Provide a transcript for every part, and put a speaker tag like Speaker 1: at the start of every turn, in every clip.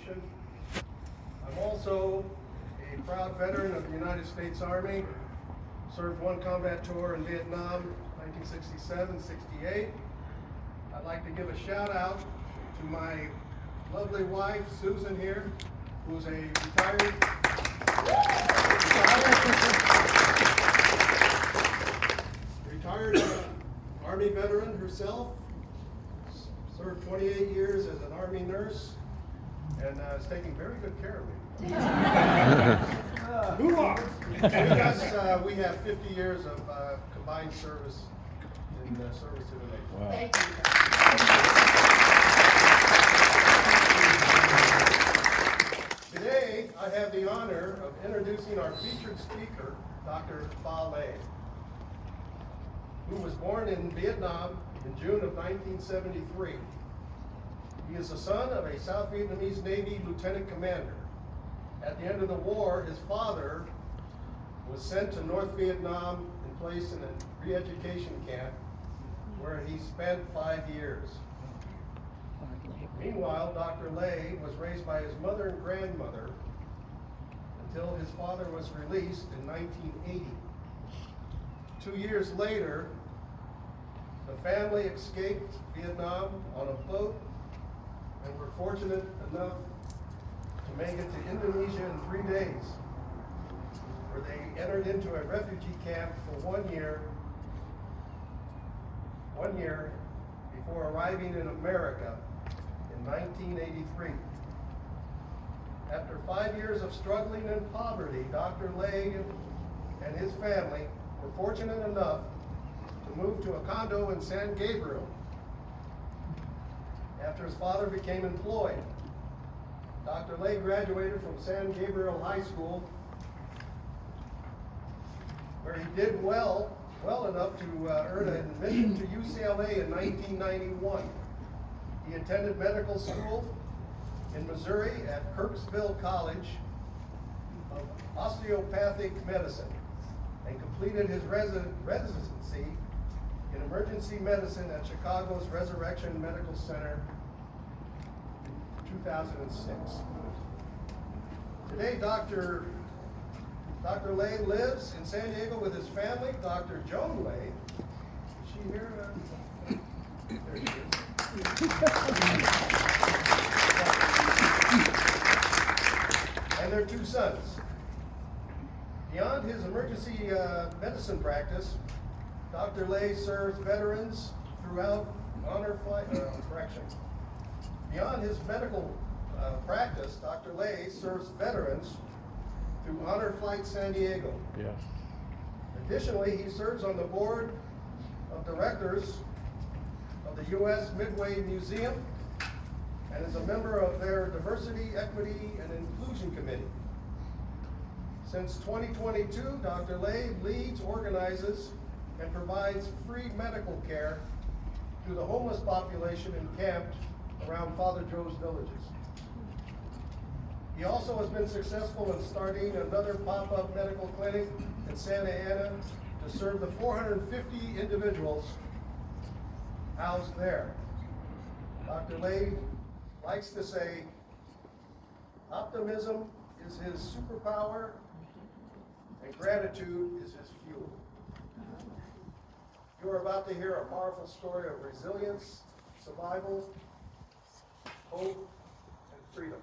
Speaker 1: Foundation. I'm also a proud veteran of the United States Army. Served one combat tour in Vietnam, 1967-68. I'd like to give a shout out to my lovely wife, Susan here, who's a retired Army veteran herself. Served 28 years as an Army nurse and is taking very good care of me. We have 50 years of combined service in service to the nation.
Speaker 2: Wow.
Speaker 3: Thank you.
Speaker 1: Today, I have the honor of introducing our featured speaker, Dr. Pha Le, who was born in Vietnam in June of 1973. He is the son of a South Vietnamese Navy lieutenant commander. At the end of the war, his father was sent to North Vietnam and placed in a re-education camp where he spent 5 years. Meanwhile, Dr. Le was raised by his mother and grandmother until his father was released in 1980. 2 years later, the family escaped Vietnam on a boat and were fortunate enough to make it to Indonesia in 3 days, where they entered into a refugee camp for 1 year before arriving in America in 1983. After 5 years of struggling in poverty, Dr. Le and his family were fortunate enough to move to a condo in San Gabriel after his father became employed. Dr. Le graduated from San Gabriel High School, where he did well enough to earn an admission to UCLA in 1991. He attended medical school in Missouri at Kirksville College of Osteopathic Medicine and completed his residency in emergency medicine at Chicago's Resurrection Medical Center in 2006. Today, Dr. Le lives in San Diego with his family. Dr. Joan Le, is she here? There she is. And their 2 sons. Beyond his emergency medicine practice, Dr. Le serves veterans throughout Beyond his medical practice, Dr. Le serves veterans through Honor Flight San Diego.
Speaker 2: Yes.
Speaker 1: Additionally, he serves on the board of directors of the U.S. Midway Museum and is a member of their Diversity, Equity, and Inclusion Committee. Since 2022, Dr. Le leads, organizes, and provides free medical care to the homeless population encamped around Father Joe's villages. He also has been successful in starting another pop-up medical clinic in Santa Ana to serve the 450 individuals housed there. Dr. Le likes to say, optimism is his superpower and gratitude is his fuel. You are about to hear a powerful story of resilience, survival, hope, and freedom.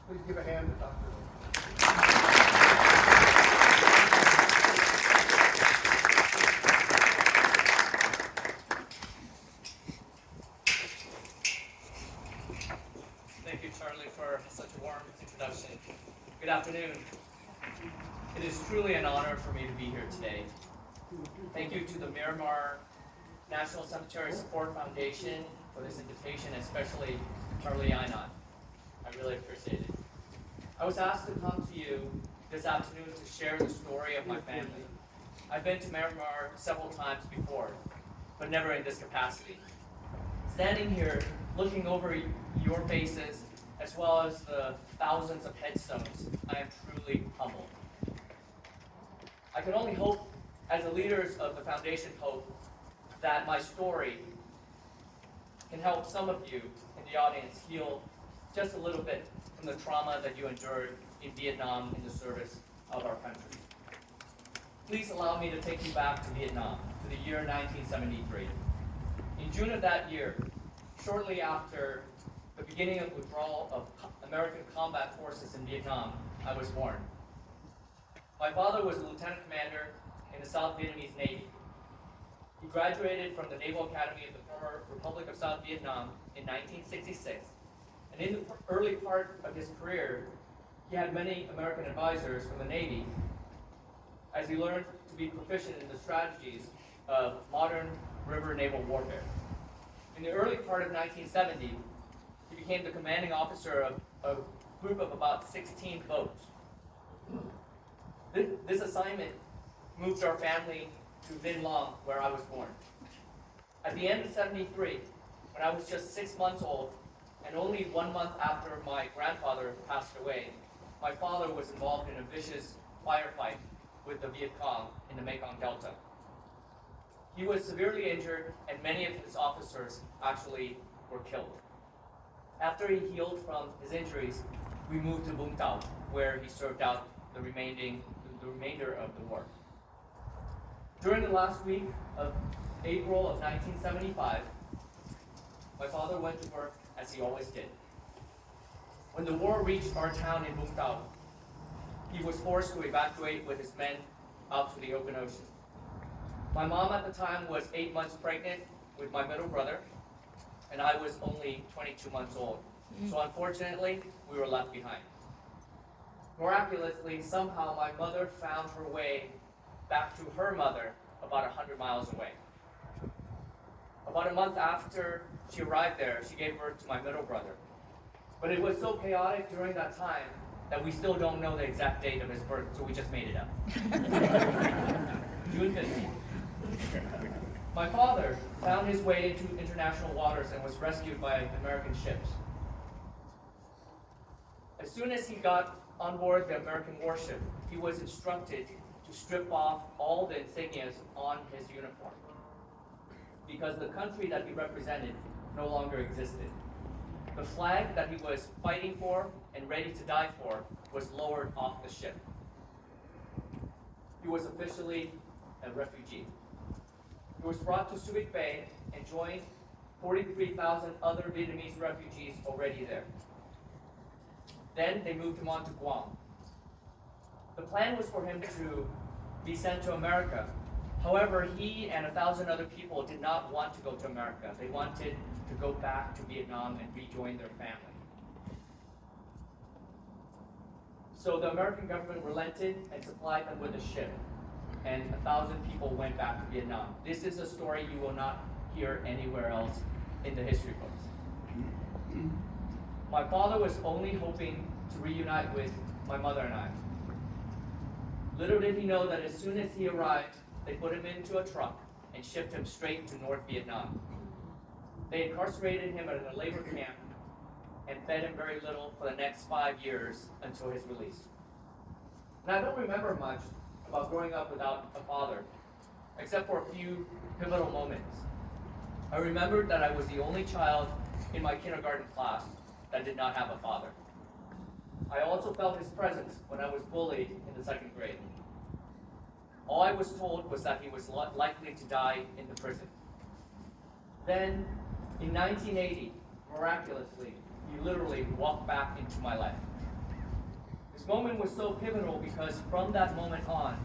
Speaker 1: Please give a hand to Dr. Le.
Speaker 4: Thank you, Charlie, for such a warm introduction. Good afternoon. It is truly an honor for me to be here today. Thank you to the Miramar National Cemetery Support Foundation for this invitation, especially Charlie Einot. I really appreciate it. I was asked to come to you this afternoon to share the story of my family. I've been to Miramar several times before, but never in this capacity. Standing here, looking over your faces, as well as the thousands of headstones, I am truly humbled. I can only hope, as the leaders of the foundation hope, that my story can help some of you in the audience heal just a little bit from the trauma that you endured in Vietnam in the service of our country. Please allow me to take you back to Vietnam, to the year 1973. In June of that year, shortly after the beginning of withdrawal of American combat forces in Vietnam, I was born. My father was a lieutenant commander in the South Vietnamese Navy. He graduated from the Naval Academy of the former Republic of South Vietnam in 1966, and in the early part of his career, he had many American advisors from the Navy as he learned to be proficient in the strategies of modern river naval warfare. In the early part of 1970, he became the commanding officer of a group of about 16 boats. This assignment moved our family to Vinh Long, where I was born. At the end of '73, when I was just 6 months old, and only 1 month after my grandfather passed away, my father was involved in a vicious firefight with the Viet Cong in the Mekong Delta. He was severely injured, and many of his officers actually were killed. After he healed from his injuries, we moved to Vũng Tàu, where he served out the remainder of the war. During the last week of April of 1975, my father went to work as he always did. When the war reached our town in Vũng Tàu, he was forced to evacuate with his men out to the open ocean. My mom at the time was 8 months pregnant with my middle brother, and I was only 22 months old. So unfortunately, we were left behind. Miraculously, somehow my mother found her way back to her mother about 100 miles away. About a month after she arrived there, she gave birth to my middle brother. But it was so chaotic during that time that we still don't know the exact date of his birth, so we just made it up. June 15th. My father found his way into international waters and was rescued by American ships. As soon as he got on board the American warship, he was instructed to strip off all the insignias on his uniform because the country that he represented no longer existed. The flag that he was fighting for and ready to die for was lowered off the ship. He was officially a refugee. He was brought to Subic Bay and joined 43,000 other Vietnamese refugees already there. Then they moved him on to Guam. The plan was for him to be sent to America. However, he and 1,000 other people did not want to go to America. They wanted to go back to Vietnam and rejoin their family. So the American government relented and supplied them with a ship, and 1,000 people went back to Vietnam. This is a story you will not hear anywhere else in the history books. My father was only hoping to reunite with my mother and I. Little did he know that as soon as he arrived, they put him into a truck and shipped him straight to North Vietnam. They incarcerated him at a labor camp and fed him very little for the next 5 years until his release. And I don't remember much about growing up without a father, except for a few pivotal moments. I remembered that I was the only child in my kindergarten class that did not have a father. I also felt his presence when I was bullied in the 2nd grade. All I was told was that he was likely to die in the prison. Then, in 1980, miraculously, he literally walked back into my life. This moment was so pivotal because from that moment on,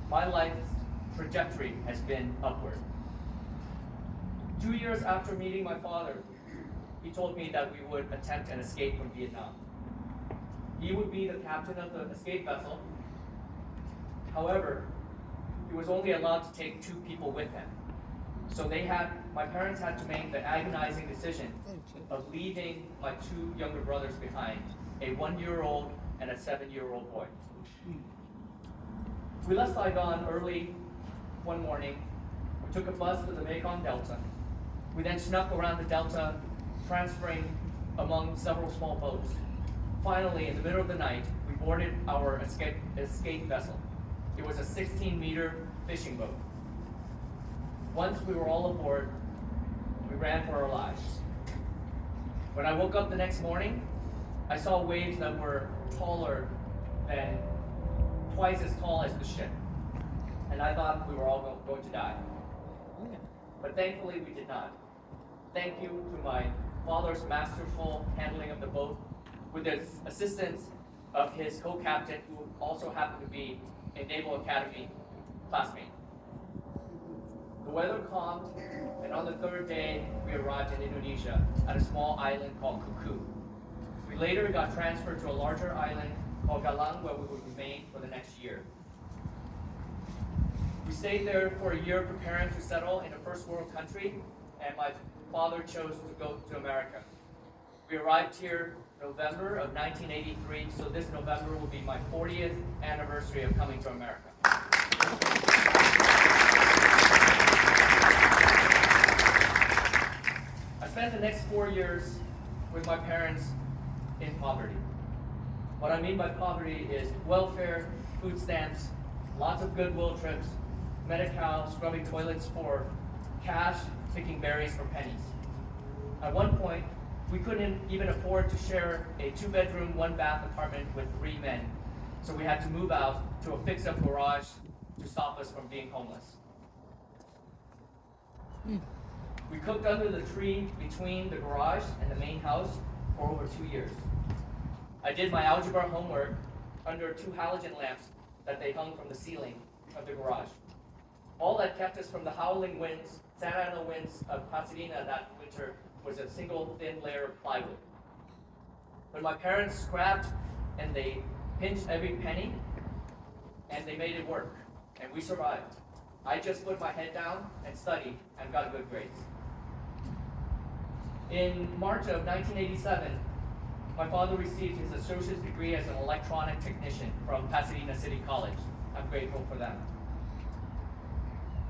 Speaker 4: my life's trajectory has been upward. 2 years after meeting my father, he told me that we would attempt an escape from Vietnam. He would be the captain of the escape vessel. However, he was only allowed to take 2 people with him. So my parents had to make the agonizing decision of leaving my 2 younger brothers behind, a 1-year-old and a 7-year-old boy. We left Saigon early one morning. We took a bus to the Mekong Delta. We then snuck around the delta, transferring among several small boats. Finally, in the middle of the night, we boarded our escape vessel. It was a 16-meter fishing boat. Once we were all aboard, we ran for our lives. When I woke up the next morning, I saw waves that were taller than twice as tall as the ship. And I thought we were all going to die. But thankfully we did not. Thank you to my father's masterful handling of the boat with the assistance of his co-captain, who also happened to be a Naval Academy classmate. The weather calmed, and on the third day, we arrived in Indonesia at a small island called Kuku. We later got transferred to a larger island called Galang, where we would remain for the next year. We stayed there for a year preparing to settle in a first world country, and my father chose to go to America. We arrived here November of 1983, so this November will be my 40th anniversary of coming to America. I spent the next 4 years with my parents in poverty. What I mean by poverty is welfare, food stamps, lots of goodwill trips, Medi-Cal, scrubbing toilets for cash, picking berries for pennies. At one point, we couldn't even afford to share a 2-bedroom, 1-bath apartment with 3 men, so we had to move out to a fix-up garage to stop us from being homeless. We cooked under the tree between the garage and the main house for over 2 years. I did my algebra homework under 2 halogen lamps that they hung from the ceiling of the garage. All that kept us from the howling winds, Santa Ana winds of Pasadena that winter was a single thin layer of plywood. When my parents scrapped and they pinched every penny, and they made it work, and we survived. I just put my head down and studied and got good grades. In March of 1987, my father received his associate's degree as an electronic technician from Pasadena City College. I'm grateful for them.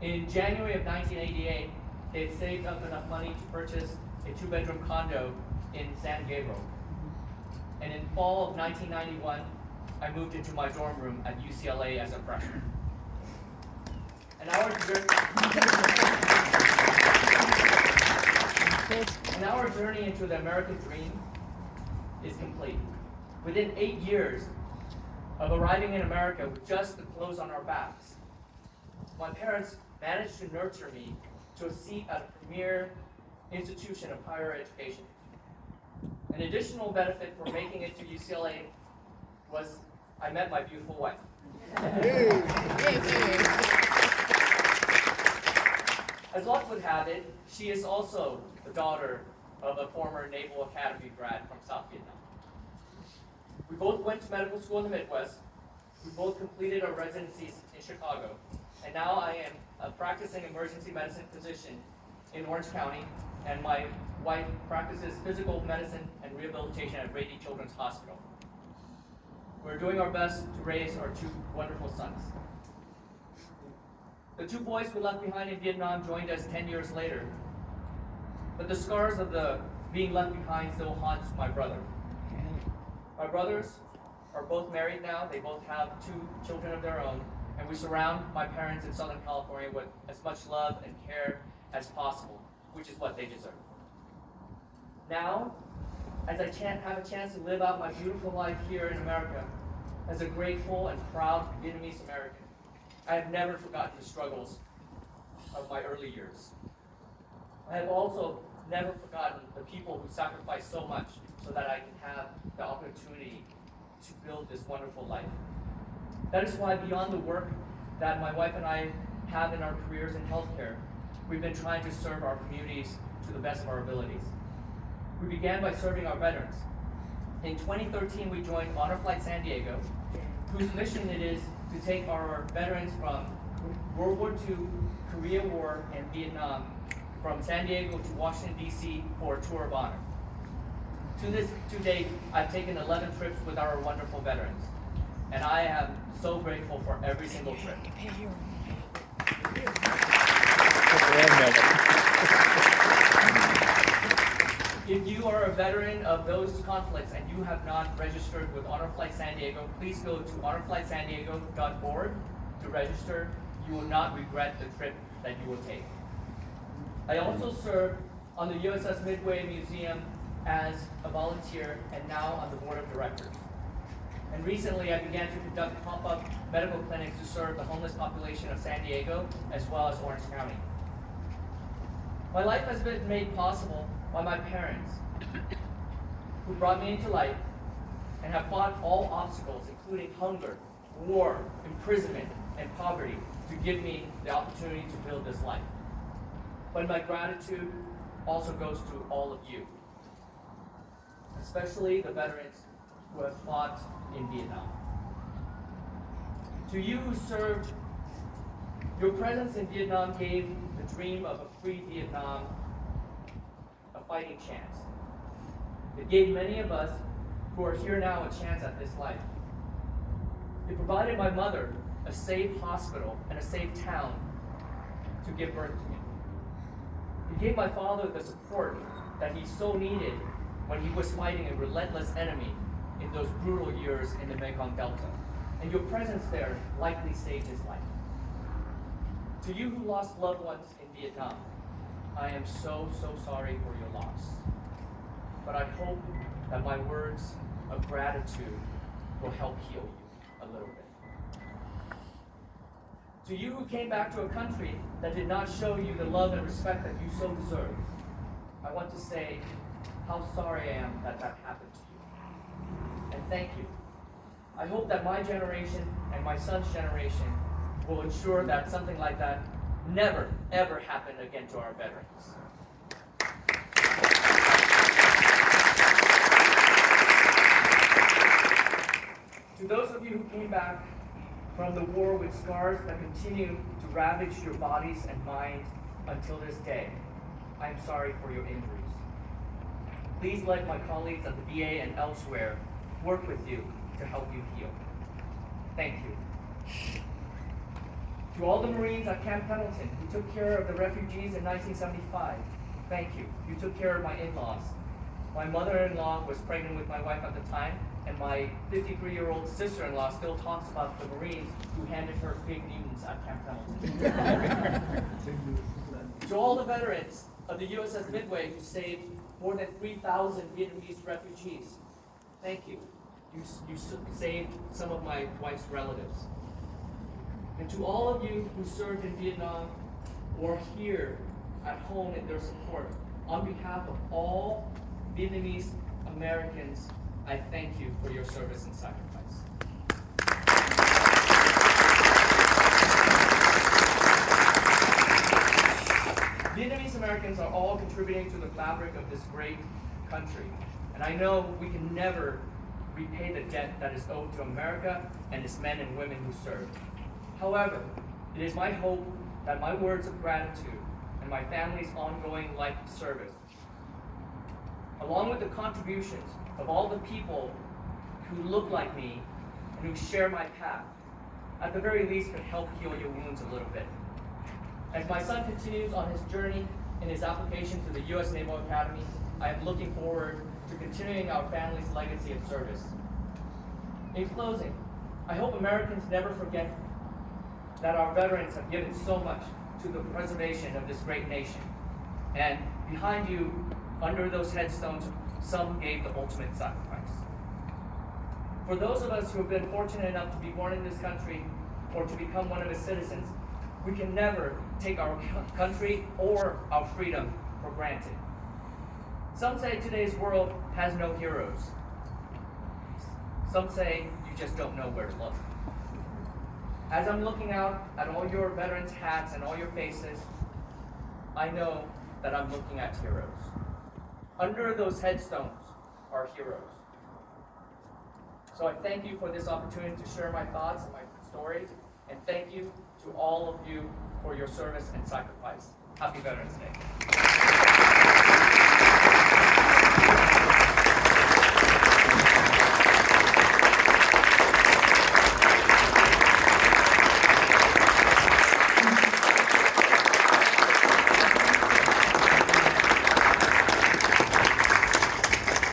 Speaker 4: In January of 1988, they had saved up enough money to purchase a 2-bedroom condo in San Gabriel. And in fall of 1991, I moved into my dorm room at UCLA as a freshman. And our journey into the American dream is complete. Within 8 years of arriving in America with just the clothes on our backs, my parents managed to nurture me to a seat at a premier institution of higher education. An additional benefit for making it to UCLA was I met my beautiful wife. As luck would have it, she is also the daughter of a former Naval Academy grad from South Vietnam. We both went to medical school in the Midwest. We both completed our residencies in Chicago. And now I am a practicing emergency medicine physician in Orange County, and my wife practices physical medicine and rehabilitation at Rady Children's Hospital. We're doing our best to raise our 2 wonderful sons. The 2 boys we left behind in Vietnam joined us 10 years later, but the scars of the being left behind still haunt my brother. My brothers are both married now. They both have 2 children of their own, and we surround my parents in Southern California with as much love and care as possible, which is what they deserve. Now, as I have a chance to live out my beautiful life here in America, as a grateful and proud Vietnamese American, I have never forgotten the struggles of my early years. I have also never forgotten the people who sacrificed so much so that I can have the opportunity to build this wonderful life. That is why beyond the work that my wife and I have in our careers in healthcare, we've been trying to serve our communities to the best of our abilities. We began by serving our veterans. In 2013, we joined Honor Flight San Diego, whose mission it is to take our veterans from World War II, Korea War, and Vietnam from San Diego to Washington, D.C. for a tour of honor. To date, I've taken 11 trips with our wonderful veterans, and I am so grateful for every single trip. If you are a veteran of those conflicts and you have not registered with Honor Flight San Diego, please go to honorflightsandiego.org to register. You will not regret the trip that you will take. I also served on the USS Midway Museum as a volunteer and now on the board of directors. And recently I began to conduct pop-up medical clinics to serve the homeless population of San Diego as well as Orange County. My life has been made possible by my parents, who brought me into life and have fought all obstacles, including hunger, war, imprisonment, and poverty, to give me the opportunity to build this life. But my gratitude also goes to all of you, especially the veterans who have fought in Vietnam. To you who served, your presence in Vietnam gave the dream of a free Vietnam a fighting chance. It gave many of us who are here now a chance at this life. It provided my mother a safe hospital and a safe town to give birth to me. It gave my father the support that he so needed when he was fighting a relentless enemy in those brutal years in the Mekong Delta. And your presence there likely saved his life. To you who lost loved ones in Vietnam, I am so sorry for your loss. But I hope that my words of gratitude will help heal you a little bit. To you who came back to a country that did not show you the love and respect that you so deserve, I want to say how sorry I am that that happened to you. And thank you. I hope that my generation and my son's generation will ensure that something like that never, ever happen again to our veterans. To those of you who came back from the war with scars that continue to ravage your bodies and mind until this day, I am sorry for your injuries. Please let my colleagues at the VA and elsewhere work with you to help you heal. Thank you. To all the Marines at Camp Pendleton who took care of the refugees in 1975, thank you. You took care of my in-laws. My mother-in-law was pregnant with my wife at the time, and my 53-year-old sister-in-law still talks about the Marines who handed her pig Newtons at Camp Pendleton. To all the veterans of the USS Midway who saved more than 3,000 Vietnamese refugees, thank you. You saved some of my wife's relatives. And to all of you who served in Vietnam or here at home in their support, on behalf of all Vietnamese Americans, I thank you for your service and sacrifice. Vietnamese Americans are all contributing to the fabric of this great country. And I know we can never repay the debt that is owed to America and its men and women who served. However, it is my hope that my words of gratitude and my family's ongoing life of service, along with the contributions of all the people who look like me and who share my path, at the very least could help heal your wounds a little bit. As my son continues on his journey in his application to the U.S. Naval Academy, I am looking forward to continuing our family's legacy of service. In closing, I hope Americans never forget that our veterans have given so much to the preservation of this great nation. And behind you, under those headstones, some gave the ultimate sacrifice. For those of us who have been fortunate enough to be born in this country or to become one of its citizens, we can never take our country or our freedom for granted. Some say today's world has no heroes. Some say you just don't know where to look. As I'm looking out at all your veterans' hats and all your faces, I know that I'm looking at heroes. Under those headstones are heroes. So I thank you for this opportunity to share my thoughts and my story, and thank you to all of you for your service and sacrifice. Happy Veterans Day.